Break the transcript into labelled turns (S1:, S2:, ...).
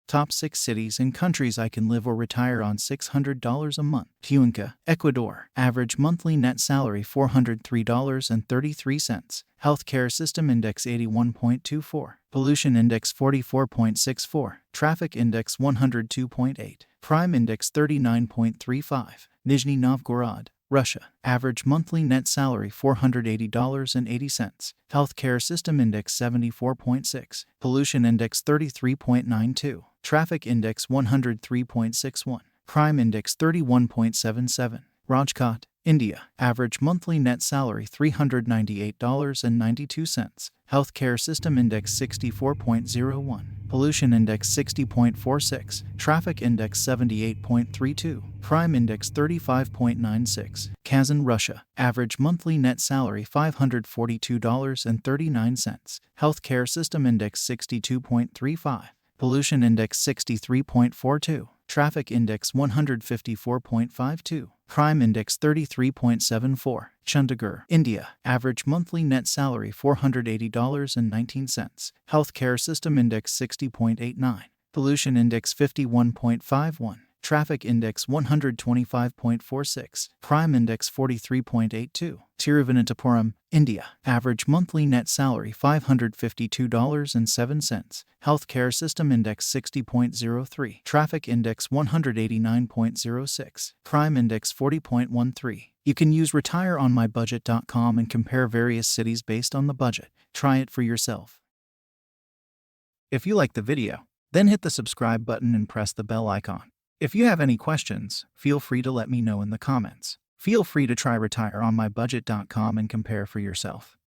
S1: Top 6 cities and countries I can live or retire on $600 a month. Cuenca, Ecuador. Average monthly net salary $403.33. Healthcare System Index 81.24. Pollution Index 44.64. Traffic Index 102.8. Crime Index 39.35. Nizhny Novgorod, Russia. Average monthly net salary $480.80. Healthcare System Index 74.6. Pollution Index 33.92. Traffic Index 103.61. Crime Index 31.77. Rajkot, India. Average monthly net salary $398.92. Healthcare System Index 64.01. Pollution Index 60.46. Traffic Index 78.32. Crime Index 35.96. Kazan, Russia. Average monthly net salary $542.39. Healthcare System Index 62.35. Pollution Index 63.42. Traffic Index 154.52. Crime Index 33.74. Chandigarh, India. Average monthly net salary $480.19. Healthcare System Index 60.89. Pollution Index 51.51. Traffic Index 125.46. Crime Index 43.82. Tiruvananthapuram, India. Average monthly net salary $552.07. Healthcare System Index 60.03. Traffic Index 189.06. Crime Index 40.13. You can use retireonmybudget.com and compare various cities based on the budget. Try it for yourself. If you like the video, then hit the subscribe button and press the bell icon. If you have any questions, feel free to let me know in the comments. Feel free to try retireonmybudget.com and compare for yourself.